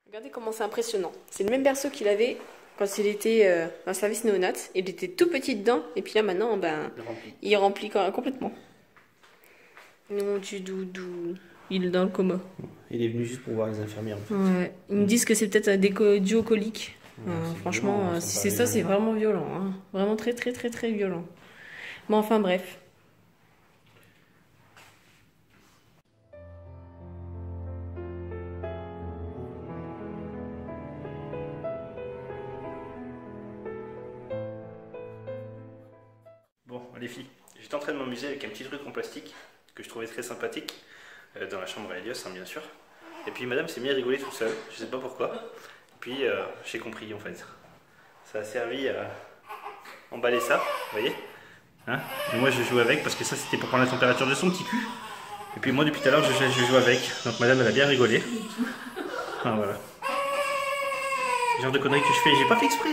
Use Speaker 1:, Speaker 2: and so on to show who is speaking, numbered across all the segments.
Speaker 1: Regardez comment c'est impressionnant. C'est le même berceau qu'il avait quand il était dans le service néonat. Il était tout petit dedans. Et puis là maintenant, ben, il remplit complètement. Mon Dieu, Doudou. Il est dans le coma.
Speaker 2: Il est venu juste pour voir les infirmières. En fait.
Speaker 1: Ouais. Ils me disent que c'est peut-être dû au colique. Ouais, franchement, violent, si c'est ça, c'est vraiment violent. Hein. Vraiment très très très très violent. Mais enfin bref.
Speaker 2: Bon, les filles, j'étais en train de m'amuser avec un petit truc en plastique que je trouvais très sympathique dans la chambre à Elios, hein, bien sûr. Et puis madame s'est mise à rigoler toute seule, je sais pas pourquoi. Et puis j'ai compris en fait. Ça a servi à emballer ça, vous voyez hein. Et moi je joue avec parce que ça c'était pour prendre la température de son petit cul. Et puis moi depuis tout à l'heure je joue avec. Donc madame elle a bien rigolé. Ah, voilà. Le genre de conneries que je fais, j'ai pas fait exprès.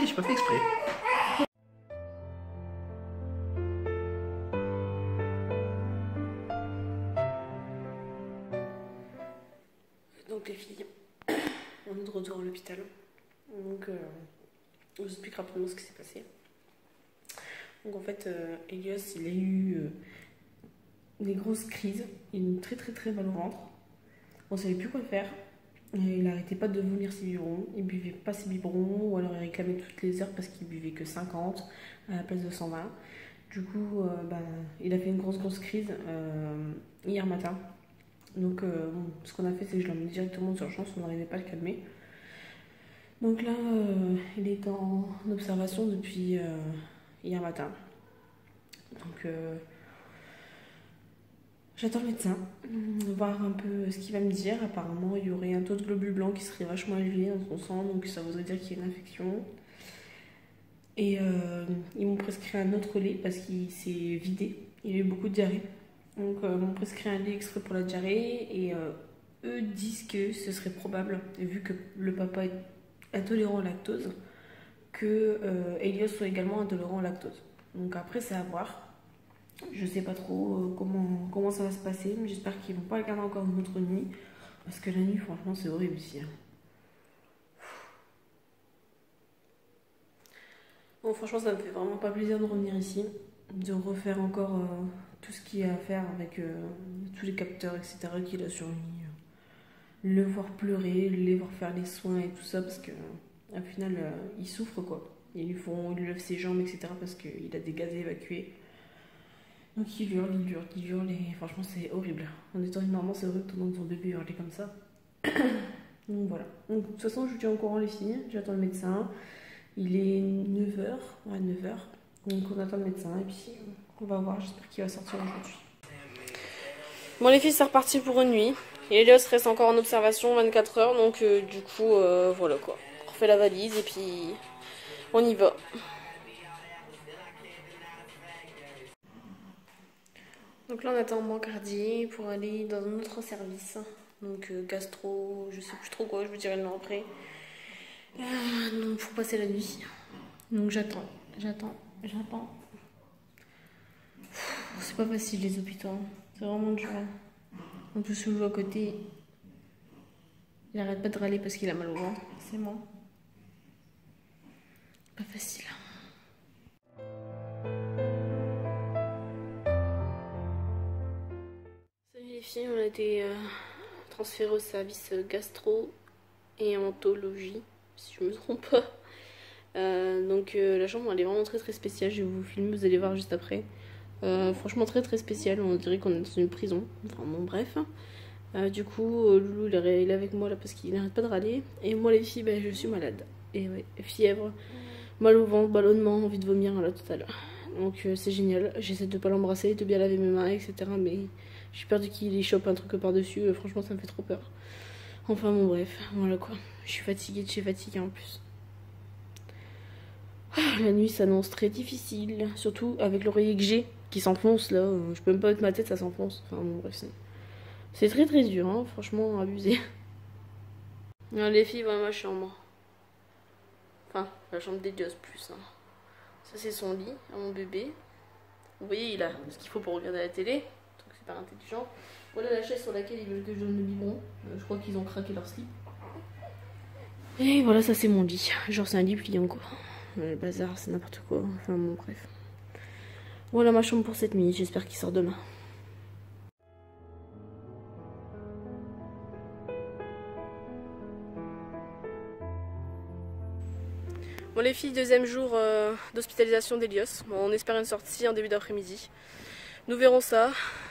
Speaker 1: Donc les filles, on est de retour à l'hôpital. Donc je vous explique rapidement ce qui s'est passé. Donc en fait, Elios, il a eu des grosses crises, il a très très très mal au ventre. On ne savait plus quoi faire. Il n'arrêtait pas de vomir ses biberons, il buvait pas ses biberons, ou alors il réclamait toutes les heures parce qu'il buvait que 50 à la place de 120. Du coup, il a fait une grosse crise hier matin. Donc ce qu'on a fait, c'est que je l'ai emmené directement sur urgence, on n'arrivait pas à le calmer. Donc là, il est en observation depuis hier matin. Donc j'attends le médecin, voir un peu ce qu'il va me dire. Apparemment, il y aurait un taux de globules blancs qui serait vachement élevé dans son sang, donc ça voudrait dire qu'il y a une infection. Et ils m'ont prescrit un autre lait parce qu'il s'est vidé, il a eu beaucoup de diarrhée. Donc ils m'ont prescrit un lait extrait pour la diarrhée et eux disent que ce serait probable, vu que le papa est intolérant au lactose, que Elios soit également intolérant au lactose. Donc après c'est à voir. Je sais pas trop comment ça va se passer, mais j'espère qu'ils vont pas le garder encore une autre nuit. Parce que la nuit, franchement, c'est horrible ici. Bon, franchement, ça me fait vraiment pas plaisir de revenir ici. De refaire encore tout ce qu'il y a à faire avec tous les capteurs, etc. qu'il a sur lui. Le voir pleurer, les voir faire les soins et tout ça, parce que au final, il souffre quoi. Ils lui lèvent ses jambes, etc. parce qu'il a des gaz à évacuer. Donc il hurle et franchement c'est horrible. En étant une maman, c'est horrible d'entendre son bébé hurler comme ça. Donc voilà. Donc, de toute façon, je vous tiens au courant les filles, j'attends le médecin. Il est 9h, ouais 9h. Donc on attend le médecin et puis on va voir, j'espère qu'il va sortir aujourd'hui. Bon les filles, c'est reparti pour une nuit. Et Elios reste encore en observation 24 heures, donc du coup voilà quoi. On refait la valise et puis on y va. Donc là on attend Bancardier pour aller dans un autre service. Donc gastro, je sais plus trop quoi, je vous dirai le nom après. Donc pour passer la nuit. Donc j'attends. C'est pas facile les hôpitaux, hein. C'est vraiment dur. En plus je le vois à côté. Il arrête pas de râler parce qu'il a mal au ventre. C'est moi. Pas facile. Salut les filles, on a été transférés au service gastro et entologie, si je me trompe pas. Donc la chambre elle est vraiment très spéciale, je vais vous filmer, vous allez voir juste après. Franchement très très spécial, on dirait qu'on est dans une prison. Enfin bon bref. Du coup Loulou il est avec moi là parce qu'il n'arrête pas de râler. Et moi les filles je suis malade. Et ouais, fièvre, mal au ventre, ballonnement, envie de vomir là tout à l'heure. Donc c'est génial, j'essaie de pas l'embrasser, de bien laver mes mains etc. Mais j'ai peur qu'il y chope un truc par dessus, franchement ça me fait trop peur. Enfin bon bref, voilà quoi. Je suis fatiguée de chez fatiguée en plus. La nuit s'annonce très difficile, surtout avec l'oreiller que j'ai qui s'enfonce là. Je peux même pas mettre ma tête, ça s'enfonce. Enfin bon bref, c'est très très dur, hein, franchement abusé. Les filles, voilà ma chambre. Enfin, la chambre d'Elios plus. Hein. Ça c'est son lit, à mon bébé. Vous voyez, il a ce qu'il faut pour regarder la télé. Donc c'est pas intelligent. Voilà la chaise sur laquelle ils veulent que je donne le biberon. Je crois qu'ils ont craqué leur slip. Et voilà, ça c'est mon lit. Genre c'est un lit pliant quoi. Le bazar, c'est n'importe quoi. Enfin bon, bref. Voilà ma chambre pour cette nuit. J'espère qu'il sort demain. Bon les filles, deuxième jour d'hospitalisation d'Elios. Bon, on espère une sortie en début d'après-midi. Nous verrons ça.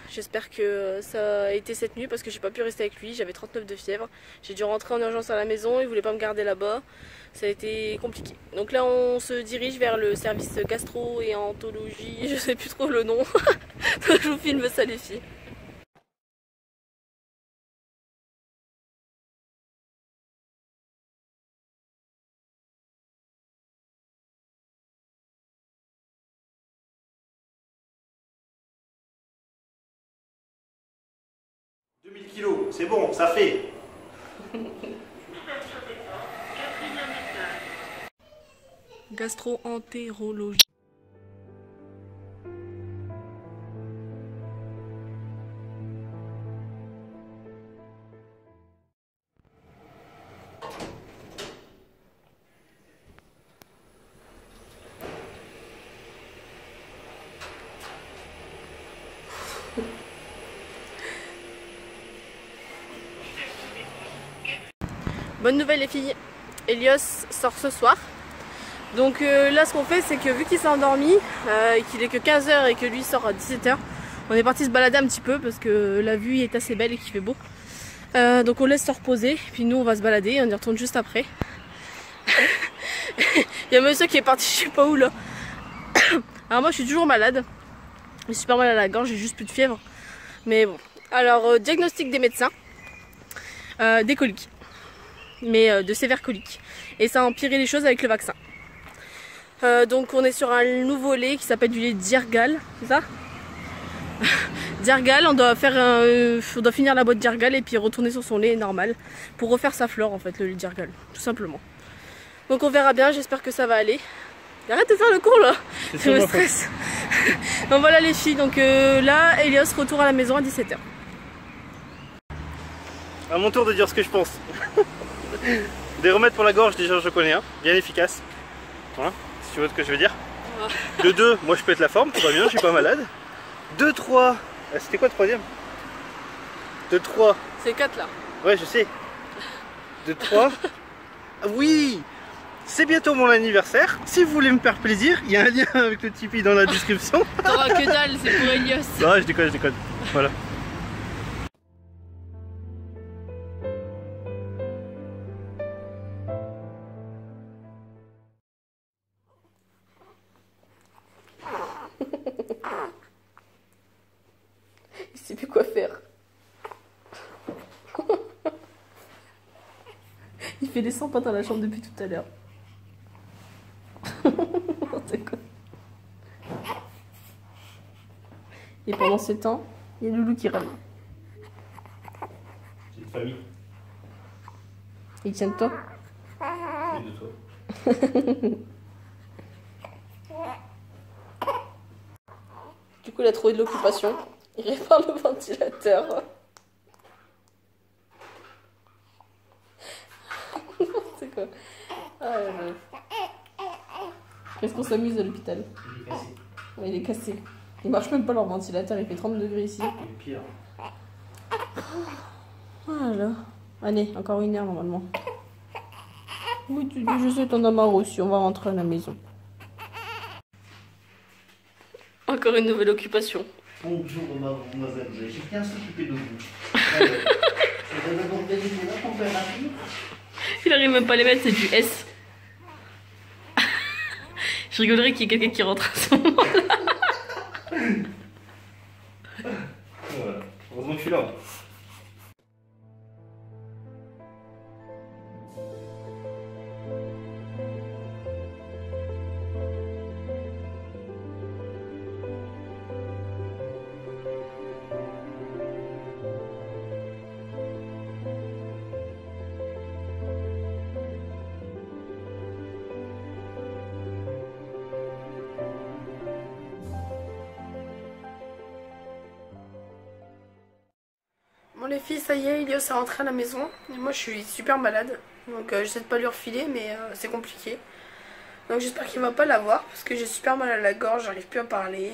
Speaker 1: J'espère que ça a été cette nuit parce que j'ai pas pu rester avec lui. J'avais 39 de fièvre. J'ai dû rentrer en urgence à la maison. Il voulait pas me garder là-bas. Ça a été compliqué. Donc là on se dirige vers le service gastro et entologie. Je sais plus trop le nom. Je vous filme ça les filles.
Speaker 2: « 2000 kilos, c'est bon, ça fait. »
Speaker 1: Gastro-entérologie. Bonne nouvelle les filles, Elios sort ce soir. Donc là ce qu'on fait c'est que vu qu'il s'est endormi et qu'il est que 15 h et que lui sort à 17 h, on est parti se balader un petit peu parce que la vue est assez belle et qu'il fait beau. Donc on laisse se reposer, puis nous on va se balader, on y retourne juste après. Il y a un monsieur qui est parti je sais pas où là. Alors moi je suis toujours malade, j'ai super mal à la gorge, j'ai juste plus de fièvre. Mais bon, alors diagnostic des médecins, des coliques. Mais de sévères coliques. Et ça a empiré les choses avec le vaccin. Donc on est sur un nouveau lait qui s'appelle du lait Diargal, c'est ça? Diargal, on doit finir la boîte Diargal et puis retourner sur son lait normal pour refaire sa flore en fait, le lait Diargal, tout simplement. Donc on verra bien, j'espère que ça va aller. Arrête de faire le cours là, c'est le stress. Donc voilà les filles, donc là Elios retourne à la maison à 17 h.
Speaker 2: À mon tour de dire ce que je pense. Des remèdes pour la gorge, déjà je connais un, bien efficace. Voilà, si tu vois ce que je veux dire. De 2, moi je pète la forme, tout va bien, je suis pas malade. De 3, c'était quoi le troisième? De 3.
Speaker 1: C'est 4 là.
Speaker 2: Ouais, je sais. De 3. Oui, c'est bientôt mon anniversaire. Si vous voulez me faire plaisir, il y a un lien avec le Tipeee dans la description.
Speaker 1: T'auras que dalle, c'est pour Elios.
Speaker 2: Non, je déconne, je déconne. Voilà.
Speaker 1: Il sait plus quoi faire. Il fait des 100 pas dans la chambre depuis tout à l'heure. Et pendant ce temps, il y a Loulou qui râle.
Speaker 2: C'est une famille.
Speaker 1: Il tient de toi?
Speaker 2: Et de toi.
Speaker 1: Du coup, il a trouvé de l'occupation. Il répare le ventilateur. C'est quoi? Ah, est-ce qu'on s'amuse à l'hôpital?
Speaker 2: Il est cassé.
Speaker 1: Ouais, il est cassé. Il marche même pas leur ventilateur, il fait 30 degrés ici.
Speaker 2: Il est pire.
Speaker 1: Voilà. Allez, encore 1 heure normalement. Oui, je sais, t'en as marre aussi, on va rentrer à la maison. Oh, Encore une nouvelle occupation.
Speaker 2: Bonjour mademoiselle, j'ai bien s'occuper de vous. Alors, vous avez donc vérifié la température.
Speaker 1: Il arrive même pas à les mettre, c'est du S. Je rigolerais qu'il y ait quelqu'un qui rentre à ce moment-là.
Speaker 2: Voilà. Heureusement que je suis là.
Speaker 1: Bon les filles, ça y est, Ilios est rentré à la maison. Et moi je suis super malade. Donc j'essaie de pas lui refiler mais c'est compliqué. Donc j'espère qu'il va pas l'avoir parce que j'ai super mal à la gorge, j'arrive plus à parler.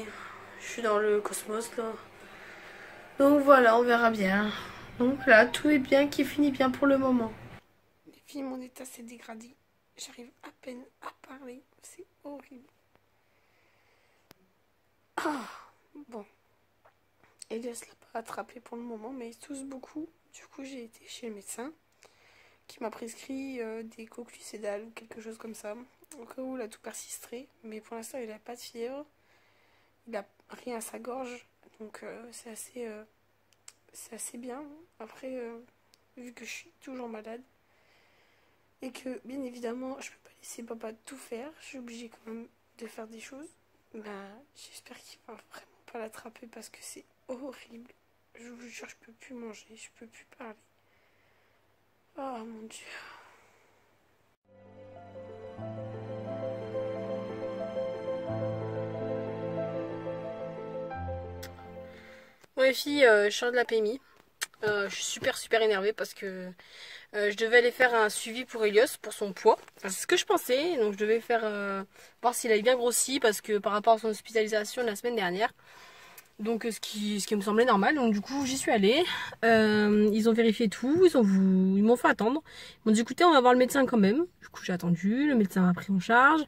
Speaker 1: Je suis dans le cosmos là. Donc voilà, on verra bien. Donc là, tout est bien, qui finit bien pour le moment. Les filles, mon état s'est dégradé. J'arrive à peine à parler. C'est horrible. Ah, bon. Elias l'a pas attrapé pour le moment, mais il tousse beaucoup. Du coup, j'ai été chez le médecin qui m'a prescrit des coclucédales ou quelque chose comme ça. Au cas où il a tout persistré. Mais pour l'instant, il n'a pas de fièvre. Il n'a rien à sa gorge. Donc, c'est assez bien. Après, vu que je suis toujours malade et que, bien évidemment, je peux pas laisser papa tout faire. Je suis obligée quand même de faire des choses. Ben, j'espère qu'il va vraiment pas l'attraper parce que c'est horrible. Je vous jure, je peux plus manger, je peux plus parler. Oh mon Dieu. Bon les filles, je sors de la PMI. Je suis super énervée parce que je devais aller faire un suivi pour Elios pour son poids. Enfin, c'est ce que je pensais. Donc je devais faire voir s'il avait bien grossi parce que par rapport à son hospitalisation de la semaine dernière. Donc ce qui me semblait normal. Donc du coup j'y suis allée. Ils ont vérifié tout. Ils m'ont fait attendre. Ils m'ont dit écoutez, on va voir le médecin quand même. Du coup j'ai attendu. Le médecin m'a pris en charge.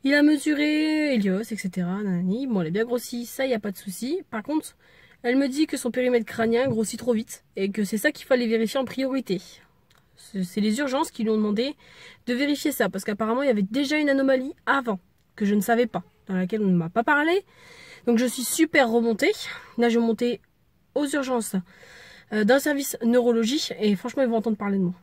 Speaker 1: Il a mesuré Elios, etc. Nanani. Bon, elle a bien grossi. Ça, il n'y a pas de souci. Par contre, elle me dit que son périmètre crânien grossit trop vite. Et que c'est ça qu'il fallait vérifier en priorité. C'est les urgences qui lui ont demandé de vérifier ça. Parce qu'apparemment, il y avait déjà une anomalie avant. Que je ne savais pas. Dans laquelle on ne m'a pas parlé. Donc je suis super remontée. Là, je vais monter aux urgences d'un service neurologie. Et franchement, ils vont entendre parler de moi.